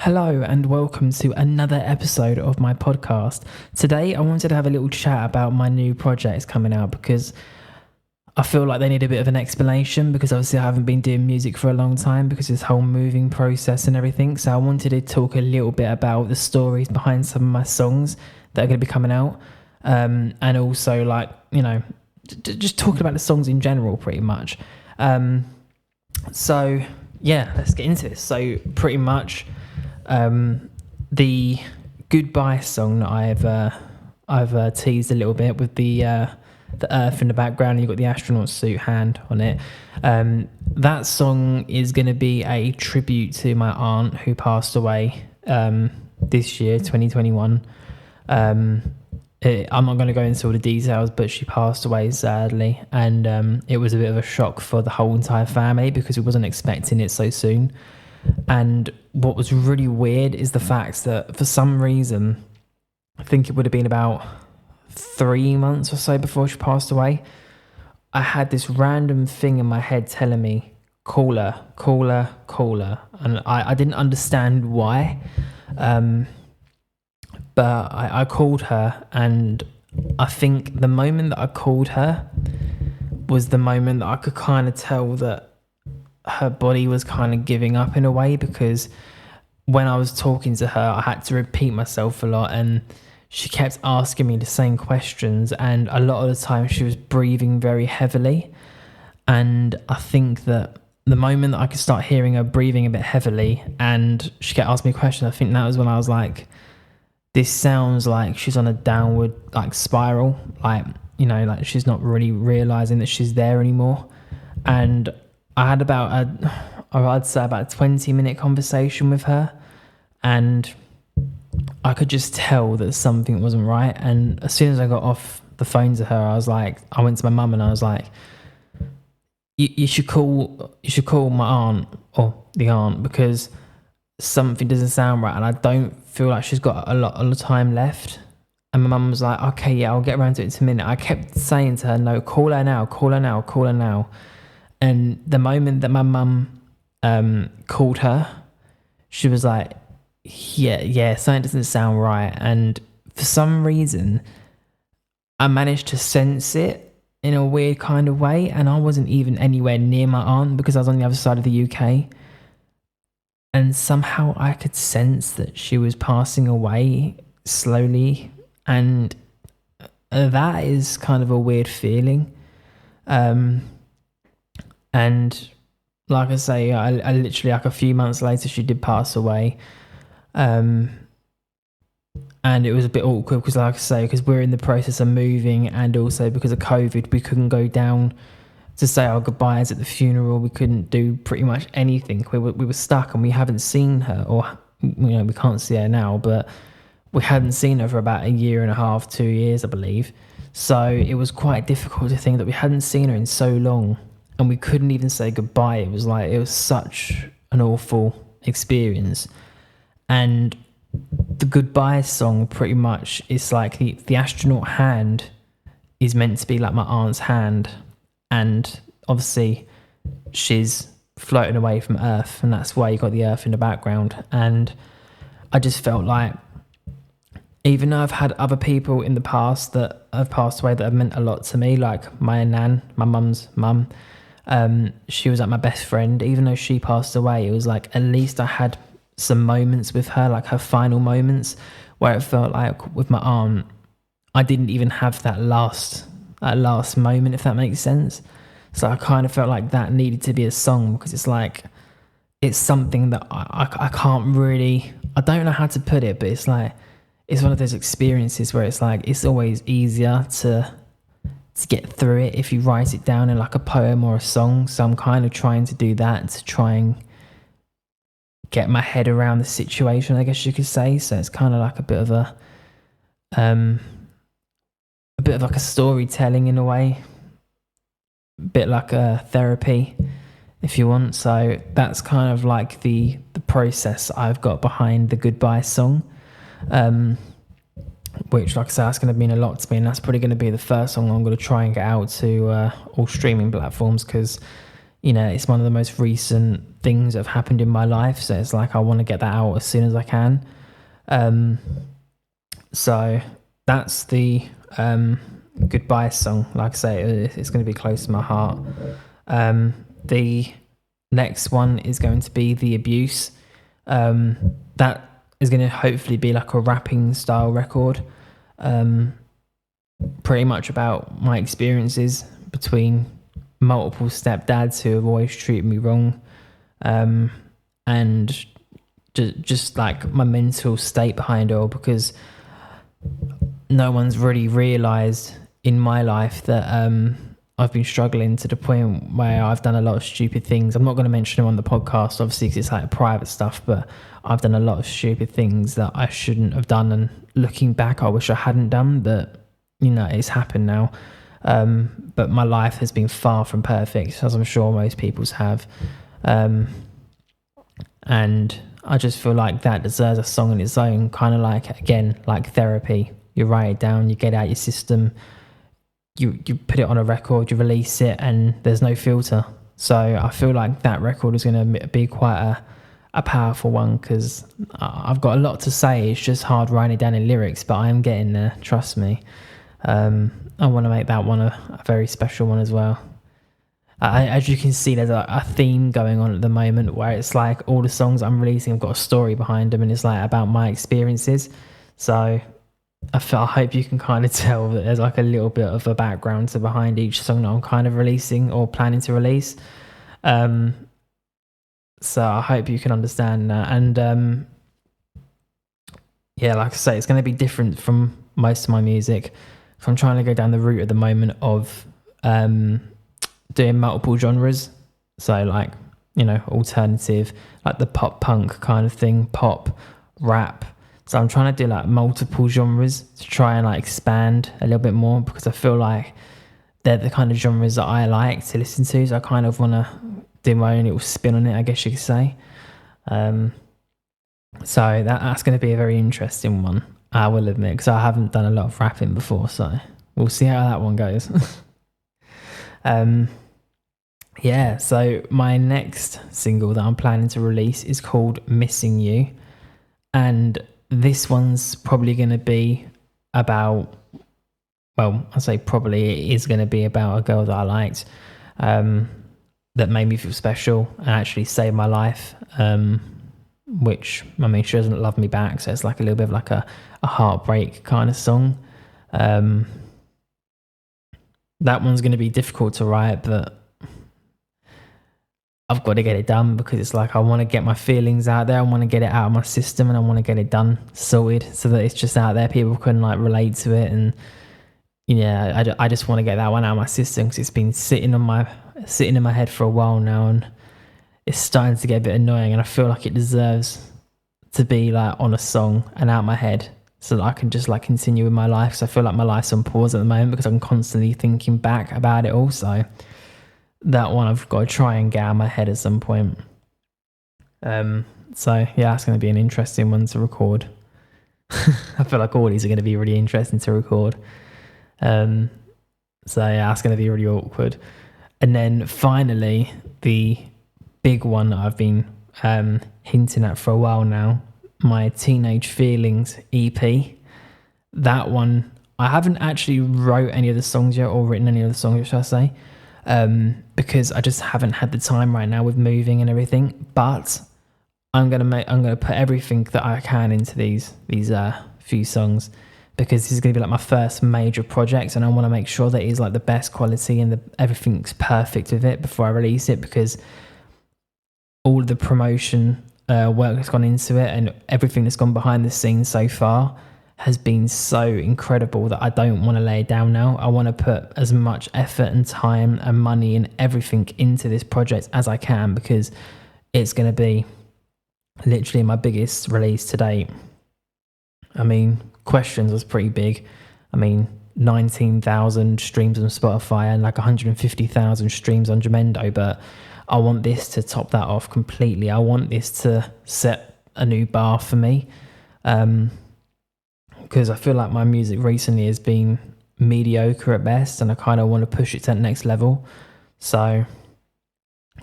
Hello and welcome to another episode of my podcast. Today I wanted to have a little chat about my new projects coming out because I feel like they need a bit of an explanation because obviously I haven't been doing music for a long time because this whole moving process and everything. So I wanted to talk a little bit about the stories behind some of my songs that are going to be coming out, and also just talking about the songs in general pretty much. So yeah, let's get into this. So pretty much the goodbye song that I've teased a little bit with the earth in the background, and you've got the astronaut suit hand on it. That song is going to be a tribute to my aunt who passed away this year, 2021. I'm not going to go into all the details, but she passed away sadly, and it was a bit of a shock for the whole entire family because we wasn't expecting it so soon. And what was really weird is the fact that for some reason, I think it would have been about 3 months or so before she passed away, I had this random thing in my head telling me, call her. And I didn't understand why. But I called her, and I think the moment that I called her was the moment that I could kind of tell that her body was kind of giving up in a way, because when I was talking to her, I had to repeat myself a lot, and she kept asking me the same questions, and a lot of the time she was breathing very heavily. And I think that the moment that I could start hearing her breathing a bit heavily and she kept asking me questions, I think that was when I was like, this sounds like she's on a downward spiral, like she's not really realizing that she's there anymore. And I had I'd say about a 20-minute conversation with her, and I could just tell that something wasn't right. And as soon as I got off the phone to her, I went to my mum and I was like, you should call my aunt, or the aunt, because something doesn't sound right and I don't feel like she's got a lot of time left. And my mum was like, okay, yeah, I'll get around to it in a minute. I kept saying to her, no, call her now. And the moment that my mum called her, she was like, yeah, something doesn't sound right. And for some reason, I managed to sense it in a weird kind of way. And I wasn't even anywhere near my aunt because I was on the other side of the UK. And somehow I could sense that she was passing away slowly. And that is kind of a weird feeling. And like I say, I literally, like a few months later, she did pass away. And it was a bit awkward because, like I say, because we're in the process of moving, and also because of COVID, we couldn't go down to say our goodbyes at the funeral. We couldn't do pretty much anything. We were stuck, and we haven't seen her, or we can't see her now, but we hadn't seen her for about 1.5 years, 2 years, I believe. So it was quite difficult to think that we hadn't seen her in so long, and we couldn't even say goodbye. It was such an awful experience. And the goodbye song pretty much is like the astronaut hand is meant to be like my aunt's hand, and obviously she's floating away from Earth, and that's why you got the Earth in the background. And I just felt like, even though I've had other people in the past that have passed away that have meant a lot to me, like my nan, my mum's mum, she was like my best friend. Even though she passed away, it was like at least I had some moments with her, like her final moments, where it felt like with my aunt, I didn't even have that last moment, if that makes sense. So I kind of felt like that needed to be a song, because it's like, it's something that I can't really, I don't know how to put it, but it's like, it's one of those experiences where it's like, it's always easier to get through it if you write it down in like a poem or a song. So I'm kind of trying to do that, to try and get my head around the situation, I guess you could say. So it's kind of like a bit of like a storytelling in a way, a bit like a therapy, if you want. So that's kind of like the process I've got behind the goodbye song, which, like I say, that's going to mean a lot to me, and that's probably going to be the first song I'm going to try and get out to all streaming platforms, because it's one of the most recent things that have happened in my life. So it's like I want to get that out as soon as I can. So that's the goodbye song. Like I say, it's going to be close to my heart. The next one is going to be The Abuse. That is going to hopefully be like a rapping style record. Pretty much about my experiences between multiple stepdads who have always treated me wrong, and just like my mental state behind it all, because no one's really realised in my life that I've been struggling to the point where I've done a lot of stupid things. I'm not going to mention them on the podcast, obviously, because it's like private stuff, but I've done a lot of stupid things that I shouldn't have done, and looking back, I wish I hadn't done, but it's happened now. But my life has been far from perfect, as I'm sure most people's have. And I just feel like that deserves a song on its own, kind of like, again, like therapy. You write it down, you get out your system, you put it on a record, you release it, and there's no filter. So I feel like that record is going to be quite a powerful one, because I've got a lot to say. It's just hard writing it down in lyrics, but I am getting there, trust me. I want to make that one a very special one as well. As you can see, there's a theme going on at the moment where it's like all the songs I'm releasing have got a story behind them, and it's like about my experiences. So I hope you can kind of tell that there's like a little bit of a background to behind each song that I'm kind of releasing or planning to release. So I hope you can understand that. And yeah, like I say, it's going to be different from most of my music. So I'm trying to go down the route at the moment of doing multiple genres. So like, alternative, like the pop punk kind of thing, pop, rap. So I'm trying to do like multiple genres to try and like expand a little bit more, because I feel like they're the kind of genres that I like to listen to. So I kind of want to do my own little spin on it, I guess you could say. So that's going to be a very interesting one, I will admit, because I haven't done a lot of rapping before, so we'll see how that one goes. Yeah, so my next single that I'm planning to release is called Missing You, and this one's probably going to be about, well, I say probably, it is going to be about a girl that I liked, that made me feel special and actually saved my life, which, I mean, she doesn't love me back, so it's like a little bit of like a heartbreak kind of song. That one's going to be difficult to write, but I've got to get it done, because it's like I want to get my feelings out there, I want to get it out of my system, and I want to get it done, sorted, so that it's just out there, people can like relate to it. And I just want to get that one out of my system, because it's been sitting in my head for a while now, and it's starting to get a bit annoying, and I feel like it deserves to be like on a song and out of my head, so that I can just like continue with my life. So I feel like my life's on pause at the moment, because I'm constantly thinking back about it all. So that one I've got to try and get out of my head at some point. So yeah, it's going to be an interesting one to record. I feel like all these are going to be really interesting to record. So yeah, it's going to be really awkward. And then finally, the big one that I've been hinting at for a while now, my Teenage Feelings EP. That one, I haven't actually wrote any of the songs yet, or written any of the songs, should I say, because I just haven't had the time right now with moving and everything. But I'm gonna put everything that I can into these few songs, because this is gonna be like my first major project, and I want to make sure that it's like the best quality and everything's perfect with it before I release it, because all of the promotion work that's gone into it and everything that's gone behind the scenes so far has been so incredible that I don't want to lay it down now. I want to put as much effort and time and money and everything into this project as I can, because it's going to be literally my biggest release to date. I mean, Questions was pretty big. I mean, 19,000 streams on Spotify and like 150,000 streams on Jamendo, but I want this to top that off completely. I want this to set a new bar for me, because I feel like my music recently has been mediocre at best, and I kind of want to push it to the next level. So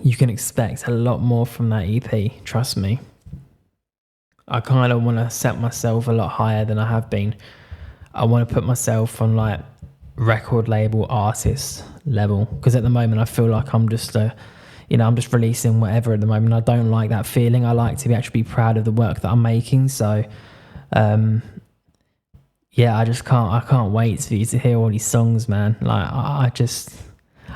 you can expect a lot more from that EP. Trust me. I kind of want to set myself a lot higher than I have been. I want to put myself on like record label artist level, because at the moment I feel like I'm just I'm just releasing whatever at the moment. I don't like that feeling. I like to actually be proud of the work that I'm making. So I can't wait for you to hear all these songs, man. Like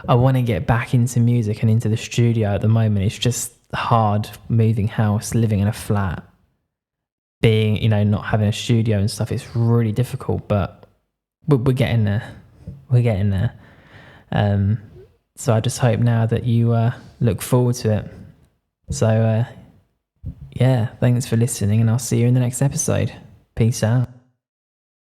I want to get back into music and into the studio. At the moment it's just hard moving house, living in a flat, being, not having a studio and stuff. It's really difficult, but we're getting there. We're getting there. So I just hope now that you look forward to it. So thanks for listening, and I'll see you in the next episode. Peace out.